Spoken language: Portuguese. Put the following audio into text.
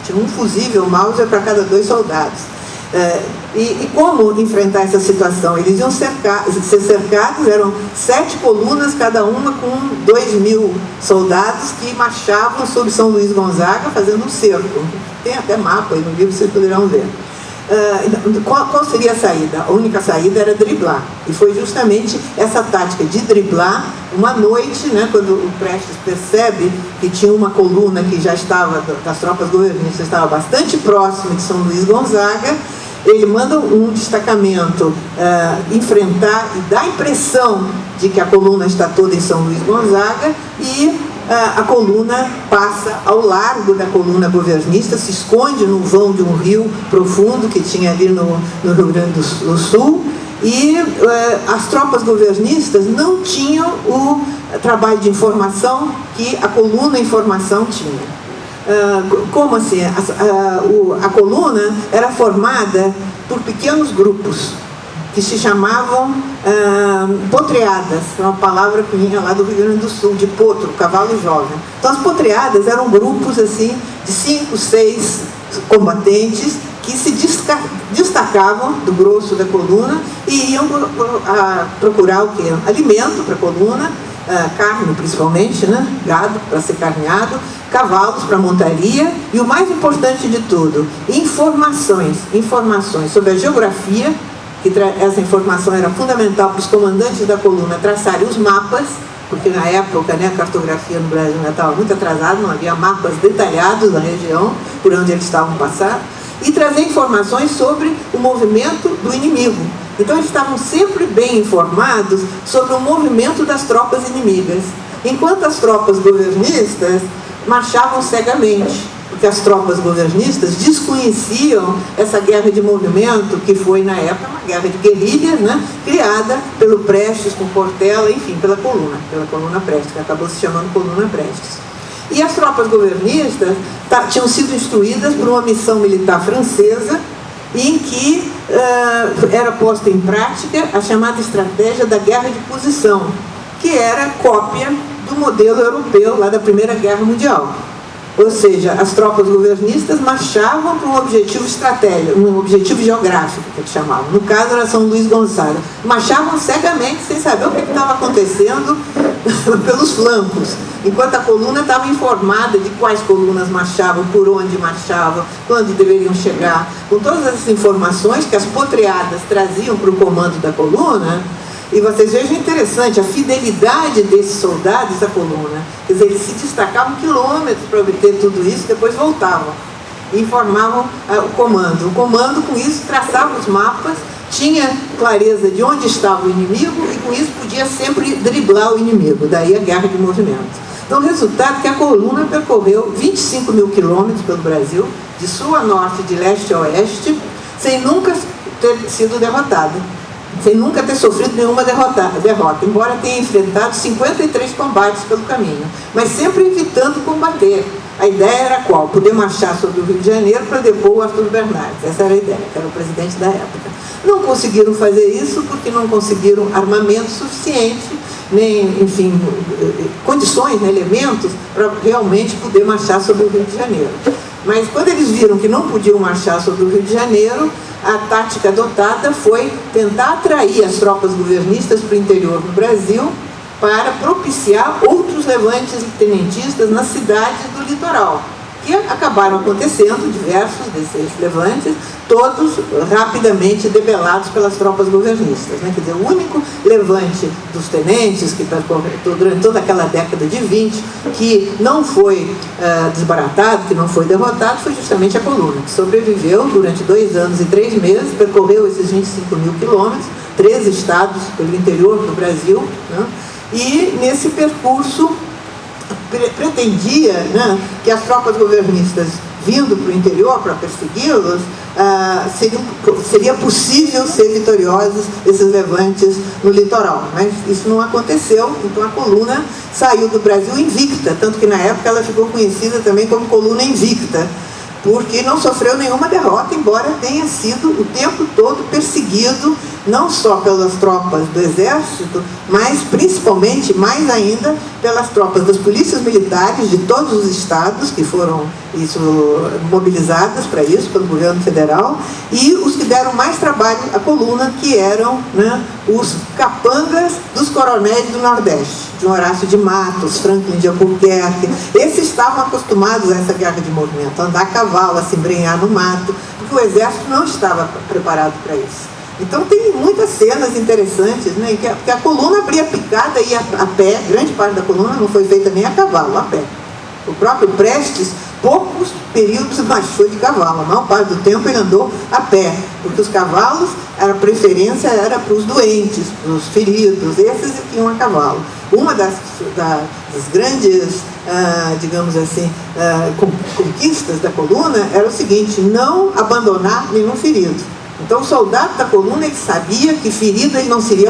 Tinha um fusível Mauser para cada 2 soldados. E como enfrentar essa situação? Eles iam ser cercados, eram 7 colunas, cada uma com 2.000 soldados que marchavam sobre São Luís Gonzaga fazendo um cerco. Tem até mapa aí no livro, vocês poderão ver. Qual seria a saída? A única saída era driblar. E foi justamente essa tática de driblar. Uma noite, né, quando o Prestes percebe que tinha uma coluna que já estava, das tropas governistas, estava bastante próxima de São Luís Gonzaga, ele manda um destacamento enfrentar e dá a impressão de que a coluna está toda em São Luís Gonzaga, e a coluna passa ao largo da coluna governista, se esconde no vão de um rio profundo que tinha ali no Rio Grande do Sul, e as tropas governistas não tinham o trabalho de informação que a coluna informação tinha. Como assim? A coluna era formada por pequenos grupos que se chamavam potreadas, uma palavra que vinha lá do Rio Grande do Sul, de potro, cavalo jovem. Então as potreadas eram grupos assim, de 5, 6 combatentes que se destacavam do grosso da coluna e iam procurar o quê? Alimento para a coluna, carne principalmente, né? Gado para ser carneado, cavalos para montaria e o mais importante de tudo, informações sobre a geografia, que essa informação era fundamental para os comandantes da coluna traçarem os mapas, porque na época, né, a cartografia no Brasil ainda estava muito atrasada, não havia mapas detalhados da região por onde eles estavam passando, e trazer informações sobre o movimento do inimigo. Então eles estavam sempre bem informados sobre o movimento das tropas inimigas, enquanto as tropas governistas marchavam cegamente, porque as tropas governistas desconheciam essa guerra de movimento que foi, na época, uma guerra de guerrilhas, né, criada pelo Prestes com Portela, enfim, pela coluna Prestes, que acabou se chamando coluna Prestes. E as tropas governistas tinham sido instruídas por uma missão militar francesa, em que era posta em prática a chamada estratégia da guerra de posição, que era cópia do modelo europeu lá da Primeira Guerra Mundial. Ou seja, as tropas governistas marchavam para um objetivo estratégico, um objetivo geográfico, que eles chamavam. No caso, era São Luís Gonzaga. Marchavam cegamente, sem saber o que estava acontecendo pelos flancos, enquanto a coluna estava informada de quais colunas marchavam, por onde marchavam, quando deveriam chegar. Com todas essas informações que as potreadas traziam para o comando da coluna. E vocês vejam interessante a fidelidade desses soldados à coluna. Quer dizer, eles se destacavam quilômetros para obter tudo isso, depois voltavam e informavam o comando. O comando, com isso, traçava os mapas, tinha clareza de onde estava o inimigo e, com isso, podia sempre driblar o inimigo. Daí a guerra de movimento. Então, o resultado é que a coluna percorreu 25.000 quilômetros pelo Brasil, de sul a norte, de leste a oeste, sem nunca ter sido derrotada, sem nunca ter sofrido nenhuma derrota, embora tenha enfrentado 53 combates pelo caminho, mas sempre evitando combater. A ideia era qual? Poder marchar sobre o Rio de Janeiro para depor o Arthur Bernardes. Essa era a ideia, que era o presidente da época. Não conseguiram fazer isso porque não conseguiram armamento suficiente, nem, enfim, condições, né, elementos para realmente poder marchar sobre o Rio de Janeiro. Mas quando eles viram que não podiam marchar sobre o Rio de Janeiro, a tática adotada foi tentar atrair as tropas governistas para o interior do Brasil para propiciar outros levantes tenentistas nas cidades do litoral, que acabaram acontecendo, diversos desses levantes, todos rapidamente debelados pelas tropas governistas, né? Quer dizer, o único levante dos tenentes, que durante toda aquela década de 20, que não foi desbaratado, que não foi derrotado, foi justamente a coluna, que sobreviveu durante 2 anos e 3 meses, percorreu esses 25.000 quilômetros, 13 estados pelo interior do Brasil, né? E nesse percurso pretendia, né, que as tropas governistas vindo para o interior para persegui-los, seria possível ser vitoriosos esses levantes no litoral, mas isso não aconteceu. Então a coluna saiu do Brasil invicta, tanto que na época ela ficou conhecida também como coluna invicta, porque não sofreu nenhuma derrota, embora tenha sido o tempo todo perseguido, não só pelas tropas do exército, mas principalmente, mais ainda, pelas tropas das polícias militares de todos os estados, que foram mobilizadas para isso, pelo governo federal, e os que deram mais trabalho à coluna, que eram, né, os capangas dos coronéis do Nordeste, de Horácio de Matos, Franklin de Albuquerque. Esses estavam acostumados a essa guerra de movimento, a andar a cavalo, a se embrenhar no mato, porque o exército não estava preparado para isso. Então tem muitas cenas interessantes, né, que a coluna abria picada e ia a pé, grande parte da coluna não foi feita nem a cavalo, a pé. O próprio Prestes, poucos períodos marchou de cavalo, a maior parte do tempo ele andou a pé, porque os cavalos, a preferência era para os doentes, para os feridos, esses que iam a cavalo. Uma das grandes, digamos assim, conquistas da coluna era o seguinte: não abandonar nenhum ferido. Então o soldado da coluna, ele sabia que ferido ele não seria